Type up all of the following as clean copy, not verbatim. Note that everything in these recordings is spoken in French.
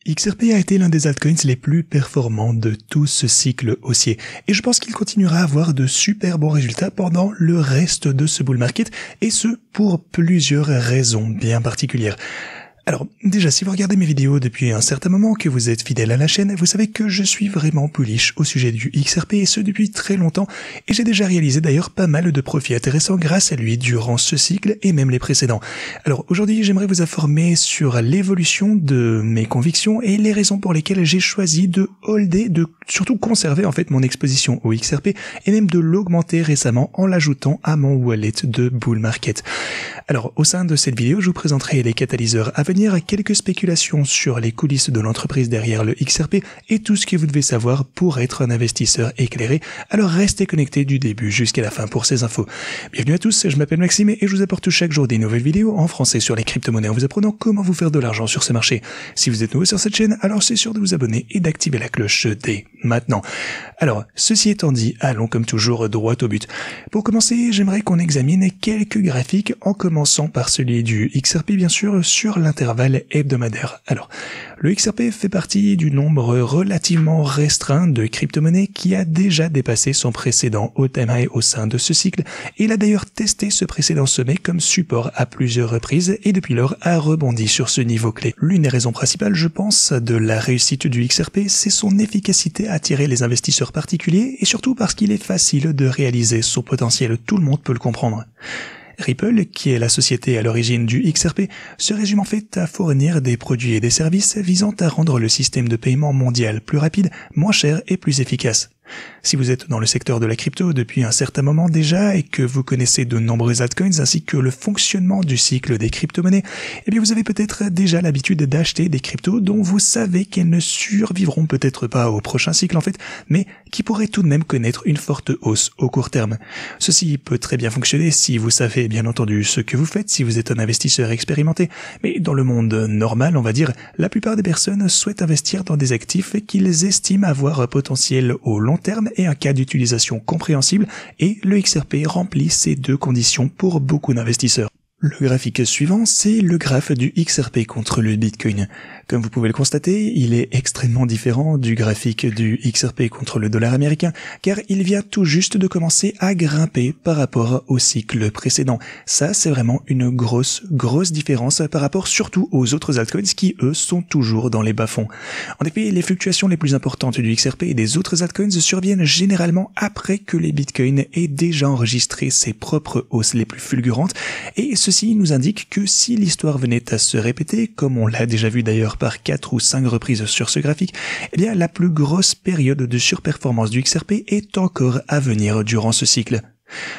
XRP a été l'un des altcoins les plus performants de tout ce cycle haussier et je pense qu'il continuera à avoir de super bons résultats pendant le reste de ce bull market et ce pour plusieurs raisons bien particulières. Alors, déjà, si vous regardez mes vidéos depuis un certain moment, que vous êtes fidèle à la chaîne, vous savez que je suis vraiment bullish au sujet du XRP et ce depuis très longtemps, et j'ai déjà réalisé d'ailleurs pas mal de profits intéressants grâce à lui durant ce cycle et même les précédents. Alors, aujourd'hui, j'aimerais vous informer sur l'évolution de mes convictions et les raisons pour lesquelles j'ai choisi de holder, de surtout conserver en fait mon exposition au XRP et même de l'augmenter récemment en l'ajoutant à mon wallet de bull market. Alors, au sein de cette vidéo, je vous présenterai les catalyseurs à venir, quelques spéculations sur les coulisses de l'entreprise derrière le XRP et tout ce que vous devez savoir pour être un investisseur éclairé. Alors restez connectés du début jusqu'à la fin pour ces infos. Bienvenue à tous, je m'appelle Maxime et je vous apporte chaque jour des nouvelles vidéos en français sur les crypto-monnaies en vous apprenant comment vous faire de l'argent sur ce marché. Si vous êtes nouveau sur cette chaîne, alors c'est sûr de vous abonner et d'activer la cloche dès maintenant. Alors, ceci étant dit, allons comme toujours droit au but. Pour commencer, j'aimerais qu'on examine quelques graphiques en commençant par celui du XRP bien sûr sur l'intervalle hebdomadaire. Alors, le XRP fait partie du nombre relativement restreint de crypto-monnaies qui a déjà dépassé son précédent all-time high au sein de ce cycle et il a d'ailleurs testé ce précédent sommet comme support à plusieurs reprises et depuis lors a rebondi sur ce niveau clé. L'une des raisons principales, je pense, de la réussite du XRP, c'est son efficacité à attirer les investisseurs particuliers et surtout parce qu'il est facile de réaliser son potentiel. Tout le monde peut le comprendre. Ripple, qui est la société à l'origine du XRP, se résume en fait à fournir des produits et des services visant à rendre le système de paiement mondial plus rapide, moins cher et plus efficace. Si vous êtes dans le secteur de la crypto depuis un certain moment déjà et que vous connaissez de nombreux altcoins ainsi que le fonctionnement du cycle des crypto-monnaies, eh bien vous avez peut-être déjà l'habitude d'acheter des cryptos dont vous savez qu'elles ne survivront peut-être pas au prochain cycle en fait, mais qui pourraient tout de même connaître une forte hausse au court terme. Ceci peut très bien fonctionner si vous savez bien entendu ce que vous faites, si vous êtes un investisseur expérimenté, mais dans le monde normal, on va dire, la plupart des personnes souhaitent investir dans des actifs qu'ils estiment avoir un potentiel au long terme et un cas d'utilisation compréhensible et le XRP remplit ces deux conditions pour beaucoup d'investisseurs. Le graphique suivant, c'est le graphe du XRP contre le Bitcoin. Comme vous pouvez le constater, il est extrêmement différent du graphique du XRP contre le dollar américain, car il vient tout juste de commencer à grimper par rapport au cycle précédent. Ça, c'est vraiment une grosse différence par rapport surtout aux autres altcoins qui, eux, sont toujours dans les bas-fonds. En effet, les fluctuations les plus importantes du XRP et des autres altcoins surviennent généralement après que les bitcoins aient déjà enregistré ses propres hausses les plus fulgurantes, et ceci nous indique que si l'histoire venait à se répéter, comme on l'a déjà vu d'ailleurs par 4 ou 5 reprises sur ce graphique, eh bien la plus grosse période de surperformance du XRP est encore à venir durant ce cycle.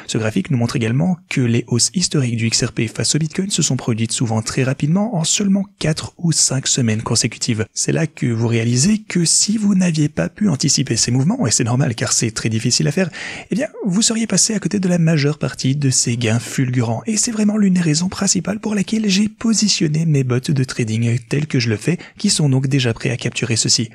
Ce graphique nous montre également que les hausses historiques du XRP face au Bitcoin se sont produites souvent très rapidement en seulement 4 ou 5 semaines consécutives. C'est là que vous réalisez que si vous n'aviez pas pu anticiper ces mouvements, et c'est normal car c'est très difficile à faire, eh bien vous seriez passé à côté de la majeure partie de ces gains fulgurants. Et c'est vraiment l'une des raisons principales pour laquelle j'ai positionné mes bots de trading tels que je le fais, qui sont donc déjà prêts à capturer ceci.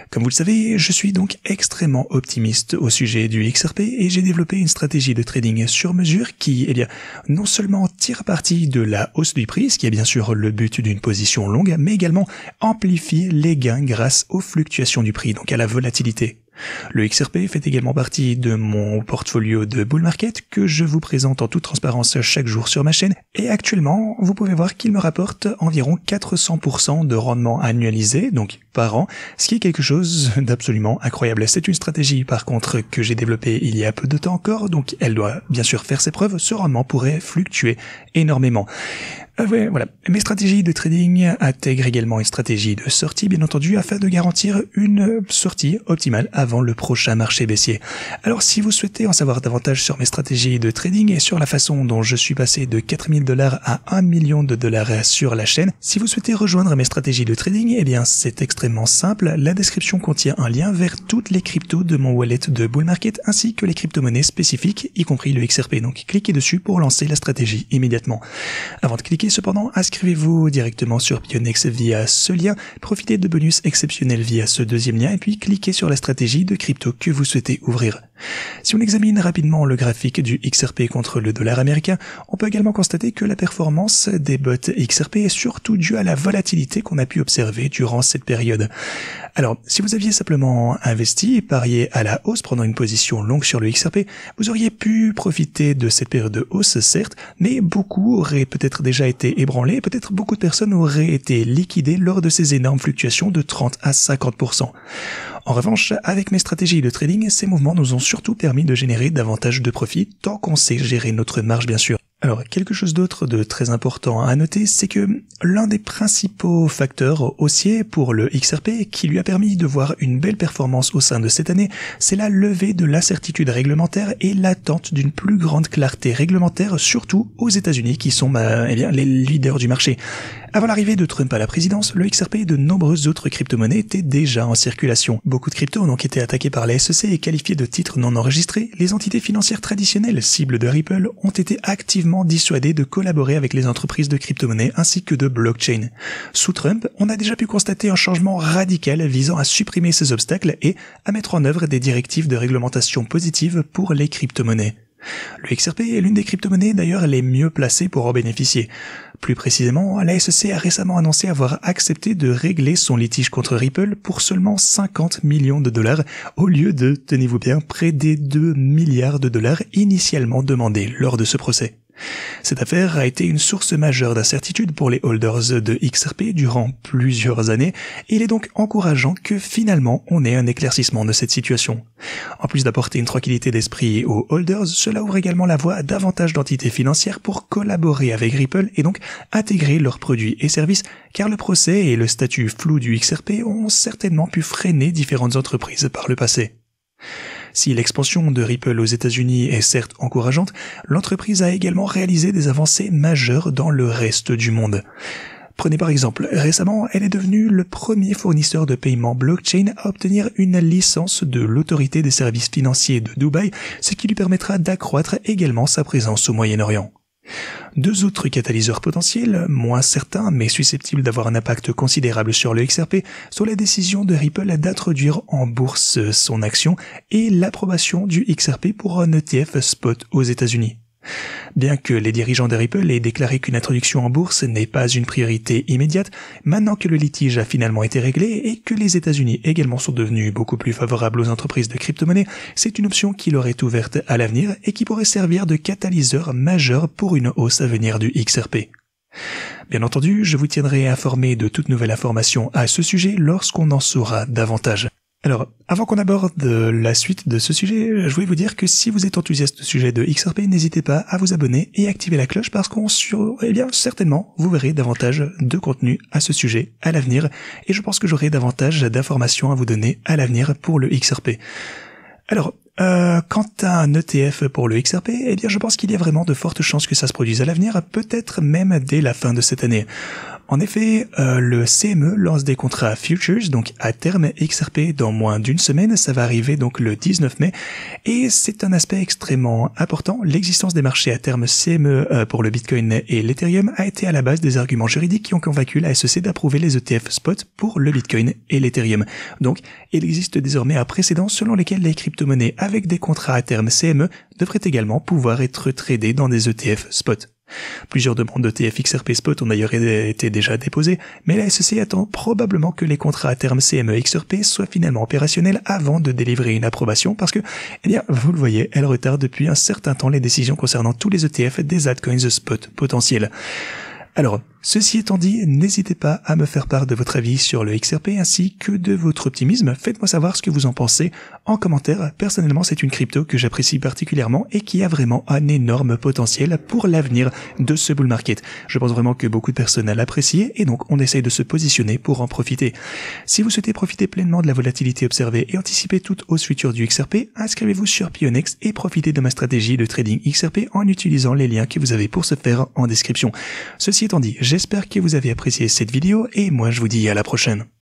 Comme vous le savez, je suis donc extrêmement optimiste au sujet du XRP et j'ai développé une stratégie de trading sur mesure qui, eh bien, non seulement tire parti de la hausse du prix, ce qui est bien sûr le but d'une position longue, mais également amplifie les gains grâce aux fluctuations du prix, donc à la volatilité. Le XRP fait également partie de mon portfolio de bull market que je vous présente en toute transparence chaque jour sur ma chaîne et actuellement vous pouvez voir qu'il me rapporte environ 400% de rendement annualisé, donc par an, ce qui est quelque chose d'absolument incroyable. C'est une stratégie par contre que j'ai développée il y a peu de temps encore, donc elle doit bien sûr faire ses preuves, ce rendement pourrait fluctuer énormément. Voilà. Mes stratégies de trading intègrent également une stratégie de sortie, bien entendu, afin de garantir une sortie optimale avant le prochain marché baissier. Alors, si vous souhaitez en savoir davantage sur mes stratégies de trading et sur la façon dont je suis passé de 4 000 $ à 1 million de dollars sur la chaîne, si vous souhaitez rejoindre mes stratégies de trading, eh bien, c'est extrêmement simple. La description contient un lien vers toutes les cryptos de mon wallet de bull market ainsi que les crypto-monnaies spécifiques, y compris le XRP. Donc, cliquez dessus pour lancer la stratégie immédiatement. Avant de cliquer, cependant, inscrivez-vous directement sur Pionex via ce lien, profitez de bonus exceptionnels via ce deuxième lien et puis cliquez sur la stratégie de crypto que vous souhaitez ouvrir. Si on examine rapidement le graphique du XRP contre le dollar américain, on peut également constater que la performance des bots XRP est surtout due à la volatilité qu'on a pu observer durant cette période. Alors, si vous aviez simplement investi et parié à la hausse prenant une position longue sur le XRP, vous auriez pu profiter de cette période de hausse, certes, mais beaucoup auraient peut-être déjà été ébranlés, peut-être beaucoup de personnes auraient été liquidées lors de ces énormes fluctuations de 30 à 50%. En revanche, avec mes stratégies de trading, ces mouvements nous ont surtout permis de générer davantage de profits, tant qu'on sait gérer notre marge bien sûr. Alors, quelque chose d'autre de très important à noter, c'est que l'un des principaux facteurs haussiers pour le XRP qui lui a permis de voir une belle performance au sein de cette année, c'est la levée de l'incertitude réglementaire et l'attente d'une plus grande clarté réglementaire, surtout aux États-Unis qui sont les leaders du marché. Avant l'arrivée de Trump à la présidence, le XRP et de nombreuses autres crypto-monnaies étaient déjà en circulation. Beaucoup de cryptos ont donc été attaqués par la SEC et qualifiés de titres non enregistrés. Les entités financières traditionnelles, cibles de Ripple, ont été activement dissuadées de collaborer avec les entreprises de crypto-monnaies ainsi que de blockchain. Sous Trump, on a déjà pu constater un changement radical visant à supprimer ces obstacles et à mettre en œuvre des directives de réglementation positives pour les crypto-monnaies. Le XRP est l'une des crypto-monnaies d'ailleurs les mieux placées pour en bénéficier. Plus précisément, la SEC a récemment annoncé avoir accepté de régler son litige contre Ripple pour seulement 50 millions de dollars au lieu de, tenez-vous bien, près des 2 milliards de dollars initialement demandés lors de ce procès. Cette affaire a été une source majeure d'incertitude pour les holders de XRP durant plusieurs années et il est donc encourageant que finalement on ait un éclaircissement de cette situation. En plus d'apporter une tranquillité d'esprit aux holders, cela ouvre également la voie à davantage d'entités financières pour collaborer avec Ripple et donc intégrer leurs produits et services car le procès et le statut flou du XRP ont certainement pu freiner différentes entreprises par le passé. Si l'expansion de Ripple aux États-Unis est certes encourageante, l'entreprise a également réalisé des avancées majeures dans le reste du monde. Prenez par exemple, récemment, elle est devenue le premier fournisseur de paiement blockchain à obtenir une licence de l'autorité des services financiers de Dubaï, ce qui lui permettra d'accroître également sa présence au Moyen-Orient. Deux autres catalyseurs potentiels, moins certains mais susceptibles d'avoir un impact considérable sur le XRP, sont la décision de Ripple d'introduire en bourse son action et l'approbation du XRP pour un ETF spot aux États-Unis. Bien que les dirigeants de Ripple aient déclaré qu'une introduction en bourse n'est pas une priorité immédiate, maintenant que le litige a finalement été réglé et que les États-Unis également sont devenus beaucoup plus favorables aux entreprises de crypto-monnaies, c'est une option qui leur est ouverte à l'avenir et qui pourrait servir de catalyseur majeur pour une hausse à venir du XRP. Bien entendu, je vous tiendrai informé de toute nouvelle information à ce sujet lorsqu'on en saura davantage. Alors, avant qu'on aborde la suite de ce sujet, je voulais vous dire que si vous êtes enthousiaste au sujet de XRP, n'hésitez pas à vous abonner et activer la cloche parce certainement, vous verrez davantage de contenu à ce sujet à l'avenir et je pense que j'aurai davantage d'informations à vous donner à l'avenir pour le XRP. Alors, quant à un ETF pour le XRP, je pense qu'il y a vraiment de fortes chances que ça se produise à l'avenir, peut-être même dès la fin de cette année. En effet, le CME lance des contrats futures, donc à terme XRP dans moins d'une semaine, ça va arriver donc le 19 mai, et c'est un aspect extrêmement important. L'existence des marchés à terme CME pour le Bitcoin et l'Ethereum a été à la base des arguments juridiques qui ont convaincu la SEC d'approuver les ETF spot pour le Bitcoin et l'Ethereum. Donc, il existe désormais un précédent selon lequel les crypto-monnaies avec des contrats à terme CME devraient également pouvoir être tradées dans des ETF spot. Plusieurs demandes d'ETF XRP Spot ont d'ailleurs été déjà déposées, mais la SEC attend probablement que les contrats à terme CME XRP soient finalement opérationnels avant de délivrer une approbation parce que, vous le voyez, elle retarde depuis un certain temps les décisions concernant tous les ETF des altcoins spot potentiels. Alors, ceci étant dit, n'hésitez pas à me faire part de votre avis sur le XRP ainsi que de votre optimisme. Faites-moi savoir ce que vous en pensez en commentaire. Personnellement, c'est une crypto que j'apprécie particulièrement et qui a vraiment un énorme potentiel pour l'avenir de ce bull market. Je pense vraiment que beaucoup de personnes l'apprécient et donc on essaye de se positionner pour en profiter. Si vous souhaitez profiter pleinement de la volatilité observée et anticiper toute hausse future du XRP, inscrivez-vous sur Pionex et profitez de ma stratégie de trading XRP en utilisant les liens que vous avez pour ce faire en description. Ceci étant dit, j'espère que vous avez apprécié cette vidéo et moi je vous dis à la prochaine.